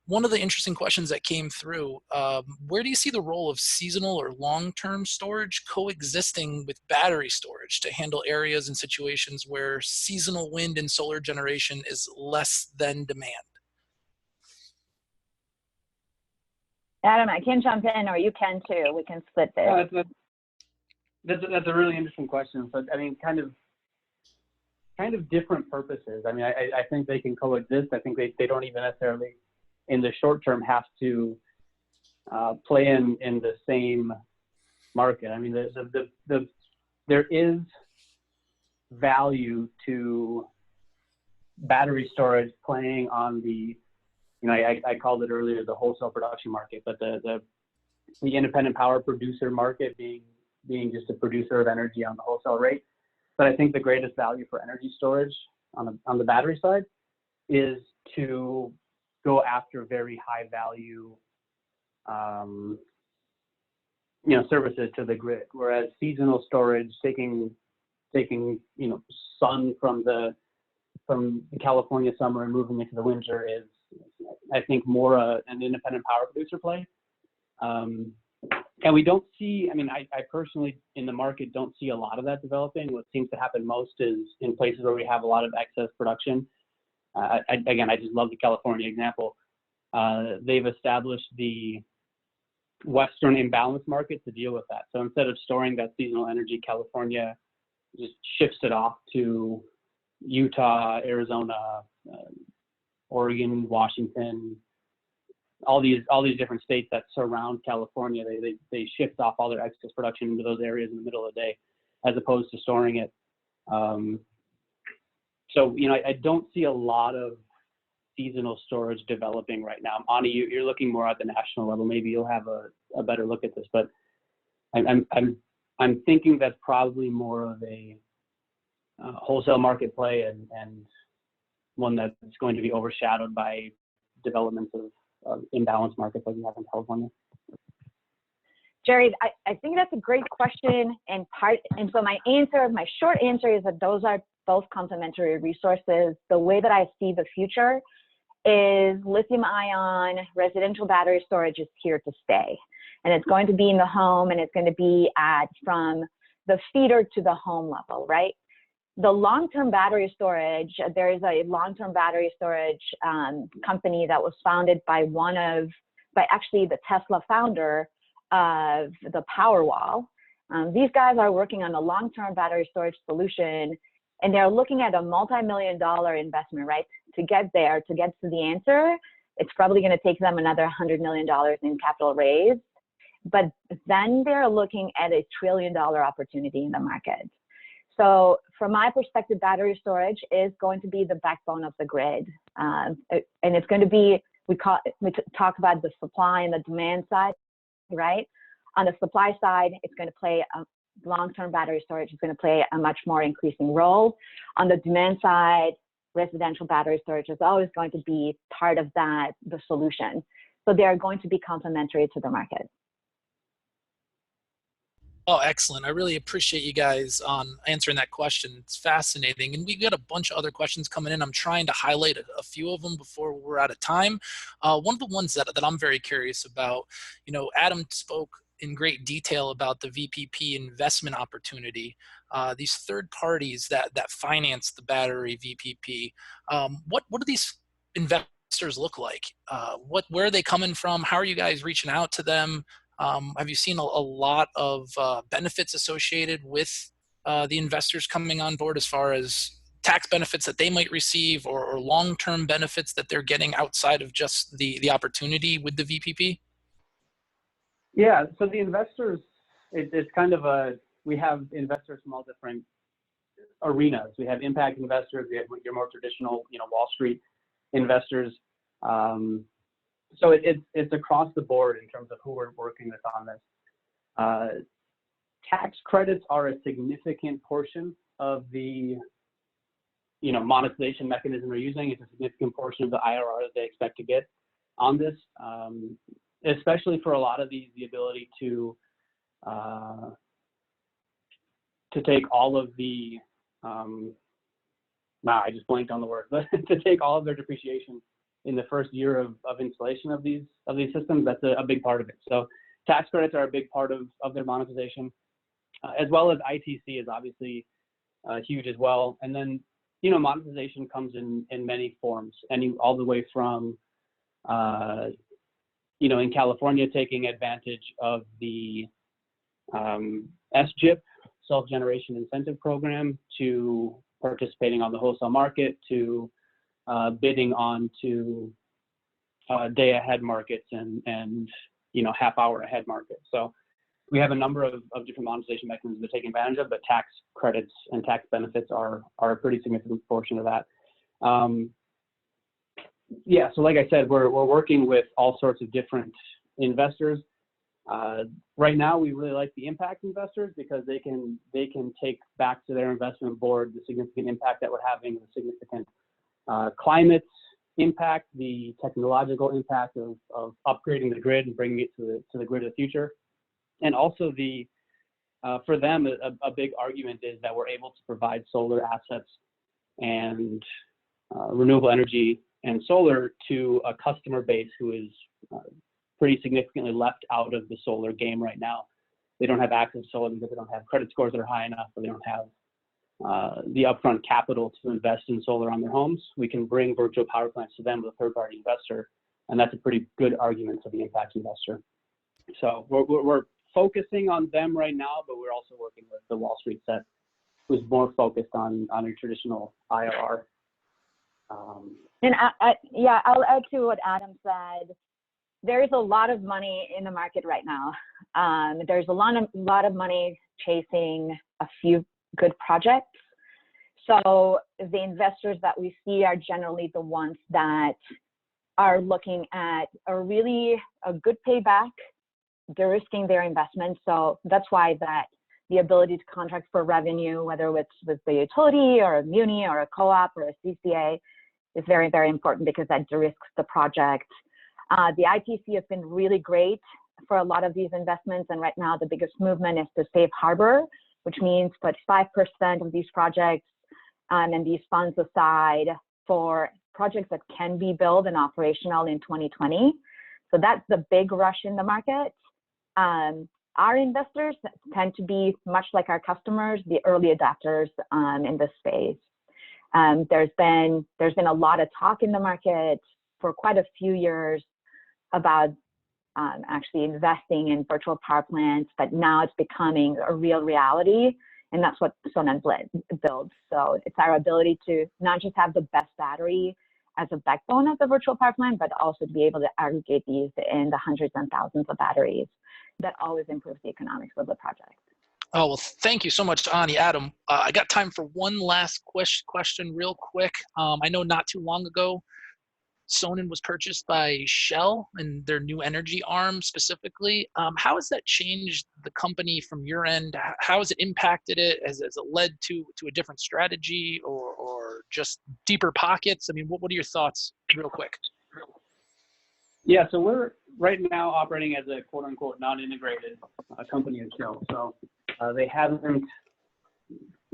one of the interesting questions that came through, where do you see the role of seasonal or long-term storage coexisting with battery storage to handle areas and situations where seasonal wind and solar generation is less than demand? Adam, I can jump in, or you can too. We can split this. That's a really interesting question. So, I mean, kind of kind of different purposes. I mean, I think they can coexist. I think they don't even necessarily, in the short term, have to play in the same market. I mean, there is value to battery storage playing on the, I called it earlier the wholesale production market, but the independent power producer market being just a producer of energy on the wholesale rate. But I think the greatest value for energy storage on the battery side is to go after very high value services to the grid, whereas seasonal storage, taking sun from the California summer and moving into the winter is, I think, more an independent power producer play. And we don't see, I personally in the market don't see a lot of that developing. What seems to happen most is in places where we have a lot of excess production. Again, I just love the California example. They've established the Western imbalance market to deal with that. So instead of storing that seasonal energy, California just shifts it off to Utah, Arizona, Oregon, Washington, all these different states that surround California. They shift off all their excess production into those areas in the middle of the day, as opposed to storing it. So I don't see a lot of seasonal storage developing right now. Ani, you're looking more at the national level. Maybe you'll have a better look at this, but I'm thinking that's probably more of a wholesale market play and one that's going to be overshadowed by developments of imbalanced markets like we have in California. Jerry, I think that's a great question, and so my short answer is that those are both complementary resources. The way that I see the future is lithium-ion residential battery storage is here to stay, and it's going to be in the home, and it's going to be from the feeder to the home level, right? The long-term battery storage, there is a long-term battery storage company that was founded by actually the Tesla founder of the Powerwall. These guys are working on a long-term battery storage solution, and they're looking at a multi-million-dollar investment, right? To get there, to get to the answer, it's probably going to take them another $100 million in capital raise. But then they're looking at $1 trillion opportunity in the market. So from my perspective, battery storage is going to be the backbone of the grid. And it's going to be, we talk about the supply and the demand side, right? On the supply side, it's going to play long-term battery storage is going to play a much more increasing role. On the demand side, residential battery storage is always going to be part of the solution. So they are going to be complementary to the market. Oh, excellent. I really appreciate you guys answering that question. It's fascinating. And we got a bunch of other questions coming in. I'm trying to highlight a few of them before we're out of time. One of the ones that I'm very curious about, Adam spoke in great detail about the VPP investment opportunity. These third parties that finance the battery VPP, what do these investors look like? Where are they coming from? How are you guys reaching out to them? Have you seen a lot of benefits associated with the investors coming on board as far as tax benefits that they might receive or long-term benefits that they're getting outside of just the opportunity with the VPP? Yeah, so the investors, it's kind of we have investors from all different arenas. We have impact investors, we have your more traditional, Wall Street investors. So it's across the board in terms of who we're working with on this. Tax credits are a significant portion of the monetization mechanism we're using. It's a significant portion of the IRR that they expect to get on this, especially for a lot of these, the ability to take all of the I just blanked on the word, but to take all of their depreciation in the first year of installation of these systems. That's a big part of it. So tax credits are a big part of their monetization, as well as ITC is obviously huge as well. And then, monetization comes in many forms, all the way from, in California, taking advantage of the SGIP, Self-Generation Incentive Program, to participating on the wholesale market to bidding on to day ahead markets and half hour ahead markets. So we have a number of different monetization mechanisms to take advantage of, but tax credits and tax benefits are a pretty significant portion of that. Yeah, so like I said, we're working with all sorts of different investors. Right now, we really like the impact investors because they can take back to their investment board the significant impact that we're having, the significant climate impact, the technological impact of upgrading the grid and bringing it to the grid of the future. And also for them, a big argument is that we're able to provide solar assets and renewable energy and solar to a customer base who is pretty significantly left out of the solar game right now. They don't have access to solar because they don't have credit scores that are high enough, or they don't have the upfront capital to invest in solar on their homes. We can bring virtual power plants to them with a third-party investor, and that's a pretty good argument for the impact investor. So we're focusing on them right now, but we're also working with the Wall Street set, who's more focused on a traditional IRR. And yeah, I'll add to what Adam said. There is a lot of money in the market right now. There's a lot of money chasing a few good projects. So the investors that we see are generally the ones that are looking at a good payback, de-risking their investment. So that's why the ability to contract for revenue, whether it's with the utility or a muni or a co-op or a CCA, is very, very important because that de-risks the project. The ITC has been really great for a lot of these investments, and right now the biggest movement is to safe harbor, which means put 5% of these projects and these funds aside for projects that can be built and operational in 2020. So that's the big rush in the market. Our investors tend to be much like our customers, the early adopters in this space. There's been a lot of talk in the market for quite a few years about actually investing in virtual power plants, but now it's becoming a real reality, and that's what Sonnen builds. So it's our ability to not just have the best battery as a backbone of the virtual power plant, but also to be able to aggregate these in the hundreds and thousands of batteries. That always improves the economics of the project. Oh, well, thank you so much, Ani. Adam, I got time for one last question real quick. I know not too long ago, Sonnen was purchased by Shell and their new energy arm specifically. How has that changed the company from your end? How has it impacted it? Has it led to a different strategy or just deeper pockets? I mean, what are your thoughts real quick? Yeah, so we're right now operating as a quote unquote non-integrated company in Shell. So they haven't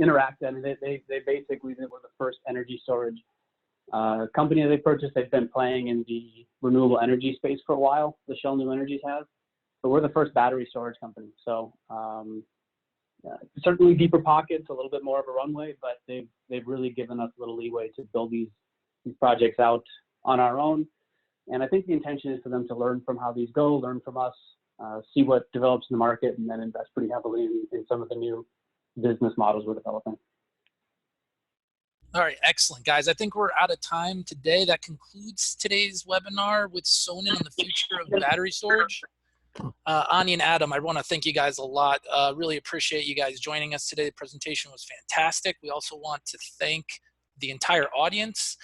interacted. I mean, they basically were the first energy storage company that they purchased. They've been playing in the renewable energy space for a while. The Shell New Energies have, but we're the first battery storage company. So certainly deeper pockets, a little bit more of a runway, but they've really given us a little leeway to build these projects out on our own. And I think the intention is for them to learn from how these go, learn from us, see what develops in the market, and then invest pretty heavily in some of the new business models we're developing. All right, excellent, guys. I think we're out of time today. That concludes today's webinar with Sonnen on the future of battery storage. Ani and Adam, I want to thank you guys a lot. Really appreciate you guys joining us today. The presentation was fantastic. We also want to thank the entire audience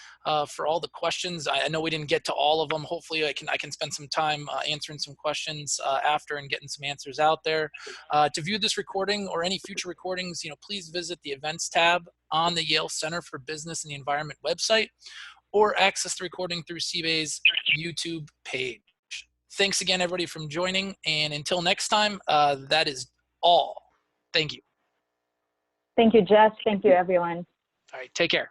for all the questions. I know we didn't get to all of them. Hopefully I can spend some time answering some questions after and getting some answers out there. To view this recording or any future recordings, please visit the events tab on the Yale Center for Business and the Environment website, or access the recording through CBA's YouTube page. Thanks again, everybody, for joining. And until next time, that is all. Thank you. Thank you, Jess. Thank you, everyone. All right, take care.